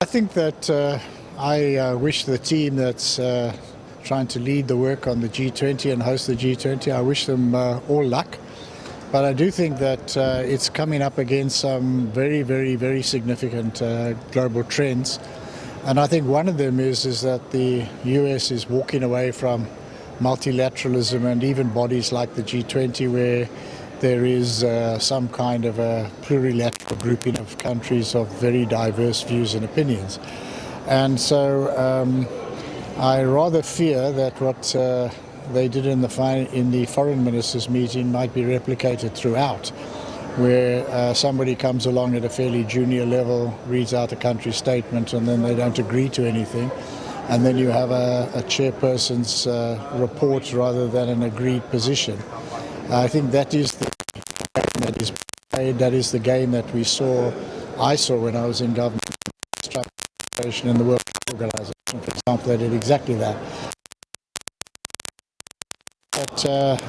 I think that I wish the team that's trying to lead the work on the G20 and host the G20, I wish them all luck. But I do think that it's coming up against some very, very, very significant global trends. And I think one of them is that the US is walking away from multilateralism and even bodies like the G20 where there is some kind of a plurilateral grouping of countries of very diverse views and opinions. And so I rather fear that what they did in the foreign ministers meeting might be replicated throughout, where somebody comes along at a fairly junior level, reads out a country statement, and then they don't agree to anything. And then you have a chairperson's report rather than an agreed position. I think that is the game that is played. That is the game that I saw when I was in government in the World Trade Organization, for example. They did exactly that. But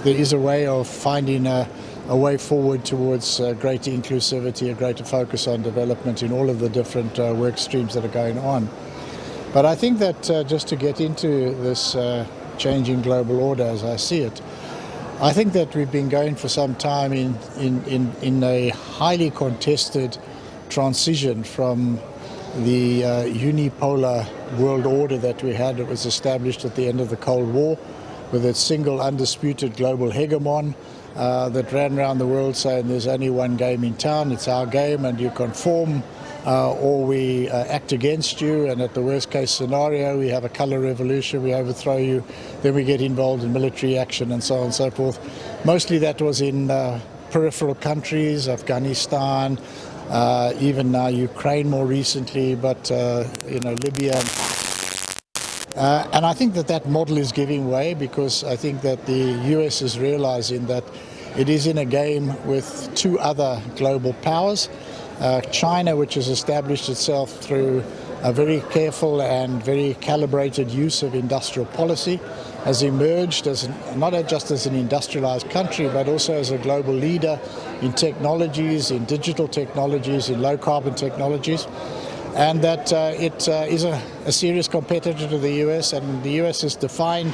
there is a way of finding a way forward towards greater inclusivity, a greater focus on development in all of the different work streams that are going on. But I think that just to get into this changing global order as I see it, I think that we've been going for some time in a highly contested transition from the unipolar world order that we had. It was established at the end of the Cold War with its single undisputed global hegemon that ran around the world saying there's only one game in town, it's our game, and you conform or we act against you, and at the worst case scenario we have a color revolution, we overthrow you, then we get involved in military action and so on and so forth. Mostly that was in peripheral countries, Afghanistan, even now Ukraine more recently, but Libya. And I think that model is giving way because I think that the US is realizing that it is in a game with two other global powers. China, which has established itself through a very careful and very calibrated use of industrial policy, has emerged as not just as an industrialized country, but also as a global leader in technologies, in digital technologies, in low carbon technologies. And that it is a serious competitor to the US, and the US has defined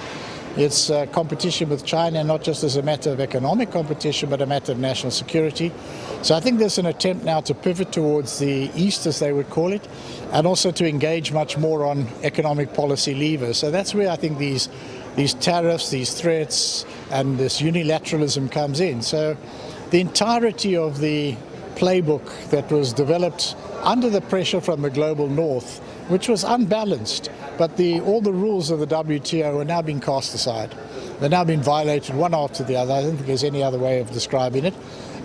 its competition with China not just as a matter of economic competition, but a matter of national security. So I think there's an attempt now to pivot towards the East, as they would call it, and also to engage much more on economic policy levers. So that's where I think these tariffs, these threats, and this unilateralism comes in. So the entirety of the playbook that was developed under the pressure from the global north, which was unbalanced, but all the rules of the WTO are now being cast aside. They're now being violated one after the other. I don't think there's any other way of describing it.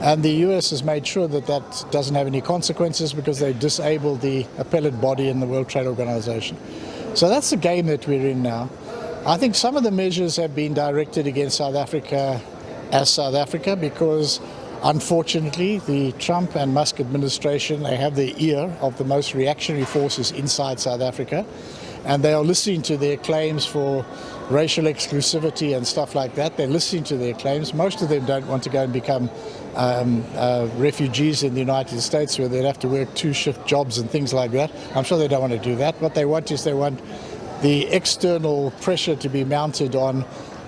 And the US has made sure that that doesn't have any consequences because they disabled the appellate body in the World Trade Organization. So that's the game that we're in now. I think some of the measures have been directed against South Africa as South Africa because unfortunately, the Trump and Musk administration, they have the ear of the most reactionary forces inside South Africa, and they are listening to their claims for racial exclusivity and stuff like that. They're listening to their claims. Most of them don't want to go and become refugees in the United States where they'd have to work two-shift jobs and things like that. I'm sure they don't want to do that. What they want is they want the external pressure to be mounted on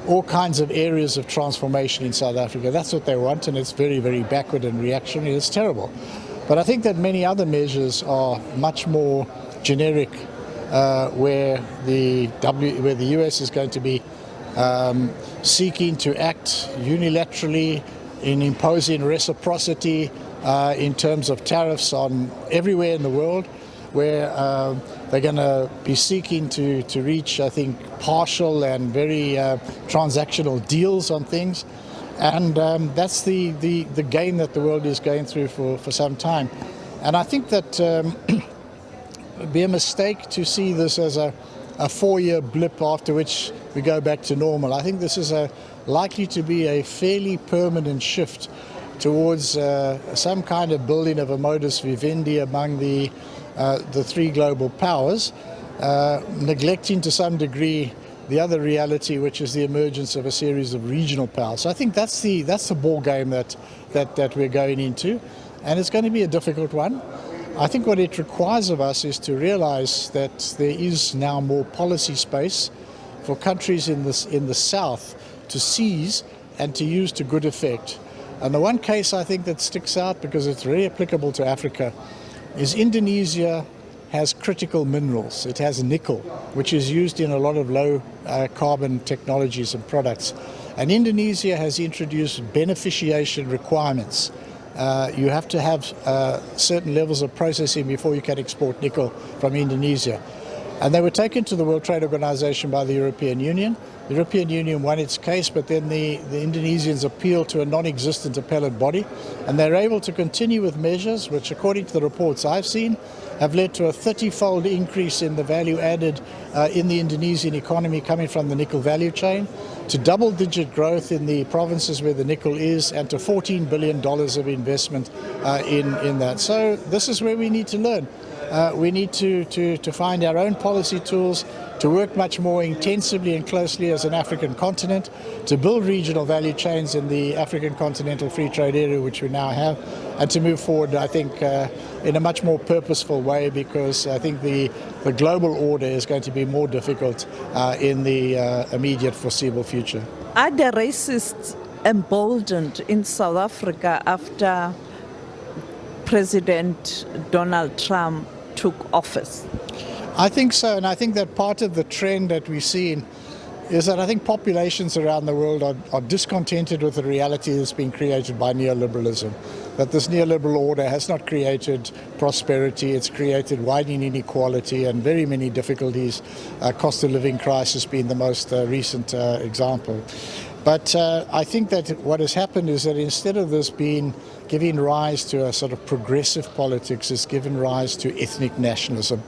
all kinds of areas of transformation in South Africa. That's what they want, and it's very, very backward and reactionary. It's terrible. But I think that many other measures are much more generic, where the US is going to be seeking to act unilaterally in imposing reciprocity in terms of tariffs on everywhere in the world, where they're going to be seeking to reach, I think, partial and very transactional deals on things. And that's the game that the world is going through for some time. And I think that it would be a mistake to see this as a 4-year blip after which we go back to normal. I think this is likely to be a fairly permanent shift towards some kind of building of a modus vivendi among the three global powers, neglecting to some degree the other reality, which is the emergence of a series of regional powers. So I think that's the ball game that we're going into, and it's going to be a difficult one. I think what it requires of us is to realize that there is now more policy space for countries in the south to seize and to use to good effect. And the one case I think that sticks out, because it's very applicable to Africa, is Indonesia has critical minerals. It has nickel, which is used in a lot of low carbon technologies and products. And Indonesia has introduced beneficiation requirements. You have to have certain levels of processing before you can export nickel from Indonesia. And they were taken to the World Trade Organization by the European Union. The European Union won its case, but then the Indonesians appealed to a non-existent appellate body, and they're able to continue with measures which, according to the reports I've seen, have led to a 30-fold increase in the value added in the Indonesian economy coming from the nickel value chain, to double-digit growth in the provinces where the nickel is, and to $14 billion of investment in that. So this is where we need to learn. We need to find our own policy tools, to work much more intensively and closely as an African continent, to build regional value chains in the African continental free trade area, which we now have, and to move forward, I think, in a much more purposeful way, because I think the global order is going to be more difficult in the immediate foreseeable future. Are the racists emboldened in South Africa after President Donald Trump took office? I think so, and I think that part of the trend that we've seen is that I think populations around the world are discontented with the reality that's been created by neoliberalism. That this neoliberal order has not created prosperity, it's created widening inequality and very many difficulties, cost of living crisis being the most recent example. But I think that what has happened is that instead of this giving rise to a sort of progressive politics, it's given rise to ethnic nationalism.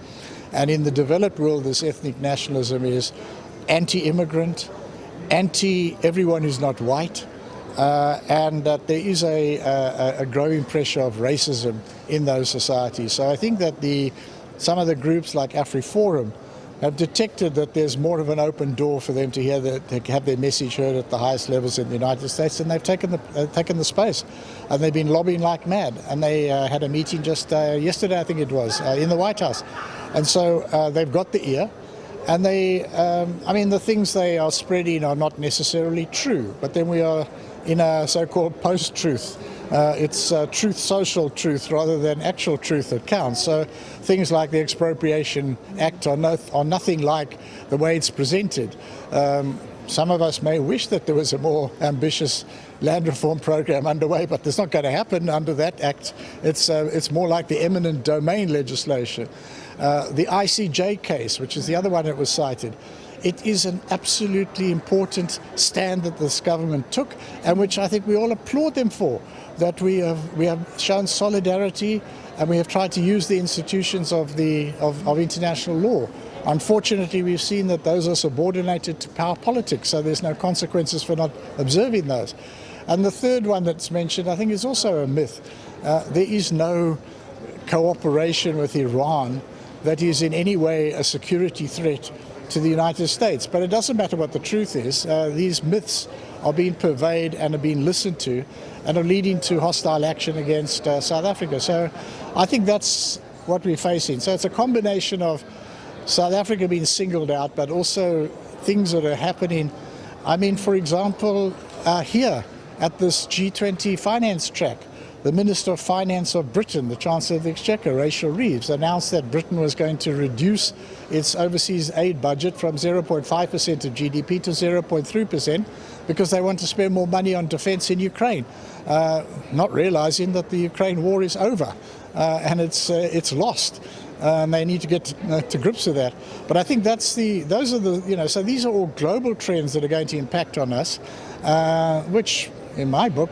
And in the developed world, this ethnic nationalism is anti-immigrant, anti-everyone who's not white, and that there is a growing pressure of racism in those societies. So I think that some of the groups like AfriForum have detected that there's more of an open door for them to have their message heard at the highest levels in the United States, and they've taken the space, and they've been lobbying like mad. And they had a meeting just yesterday, I think it was, in the White House, and so they've got the ear. And the things they are spreading are not necessarily true, but then we are in a so-called post-truth. It's truth, social truth, rather than actual truth that counts. So things like the Expropriation Act are nothing like the way it's presented. Some of us may wish that there was a more ambitious land reform program underway, but it's not going to happen under that act. It's more like the eminent domain legislation. The ICJ case, which is the other one that was cited, it is an absolutely important stand that this government took, and which I think we all applaud them for, that we have shown solidarity, and we have tried to use the institutions of international law. Unfortunately, we've seen that those are subordinated to power politics, so there's no consequences for not observing those. And the third one that's mentioned, I think, is also a myth. There is no cooperation with Iran that is in any way a security threat to the United States. But it doesn't matter what the truth is. These myths are being purveyed and are being listened to and are leading to hostile action against South Africa. So I think that's what we're facing. So it's a combination of South Africa being singled out, but also things that are happening. I mean, for example, here at this G20 finance track, the Minister of Finance of Britain, the Chancellor of the Exchequer, Rachel Reeves, announced that Britain was going to reduce its overseas aid budget from 0.5% of GDP to 0.3% because they want to spend more money on defense in Ukraine, not realizing that the Ukraine war is over and it's lost. And they need to get to grips with that. But I think so these are all global trends that are going to impact on us, which in my book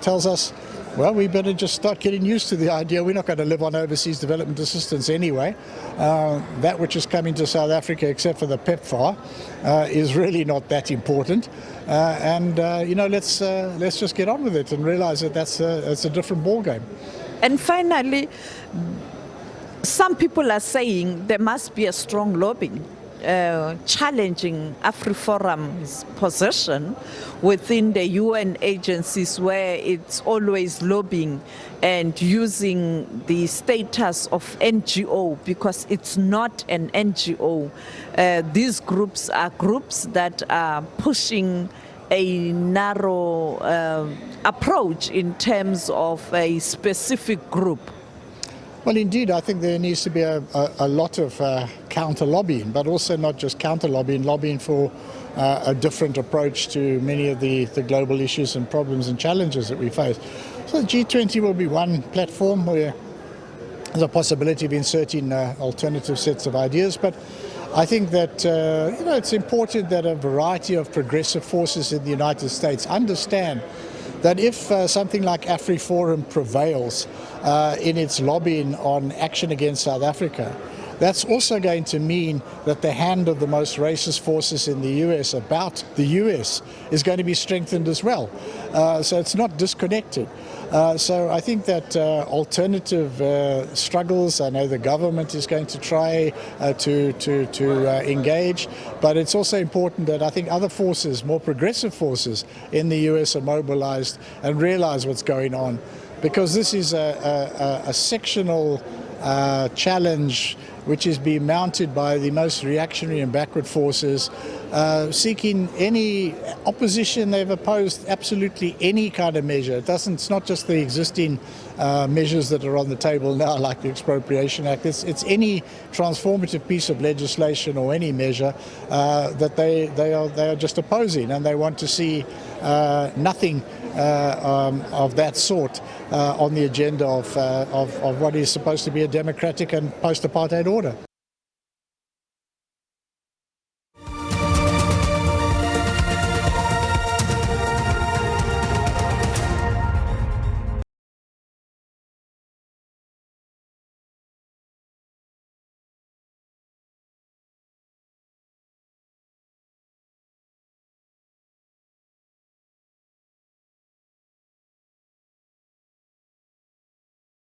tells us, well, we better just start getting used to the idea we're not going to live on overseas development assistance anyway. That which is coming to South Africa, except for the PEPFAR, is really not that important. Let's just get on with it and realize that that's a different ballgame. And finally, some people are saying there must be a strong lobbying challenging AfriForum's position within the UN agencies, where it's always lobbying and using the status of NGO, because it's not an NGO. These groups are groups that are pushing a narrow approach in terms of a specific group. Well, indeed, I think there needs to be a lot of counter-lobbying, but also not just counter-lobbying, lobbying for a different approach to many of the global issues and problems and challenges that we face. So the G20 will be one platform where there's a possibility of inserting alternative sets of ideas, but I think that it's important that a variety of progressive forces in the United States understand that if something like AfriForum prevails in its lobbying on action against South Africa, that's also going to mean that the hand of the most racist forces in the US about the US is going to be strengthened as well. So it's not disconnected. So I think that alternative struggles, I know the government is going to try to engage, but it's also important that I think other forces, more progressive forces in the US are mobilized and realize what's going on, because this is a sectional challenge which is being mounted by the most reactionary and backward forces, seeking any opposition. They've opposed absolutely any kind of measure. It's not just the existing measures that are on the table now, like the Expropriation Act. It's any transformative piece of legislation or any measure that they are just opposing, and they want to see nothing of that sort on the agenda of what is supposed to be a democratic and post-apartheid order.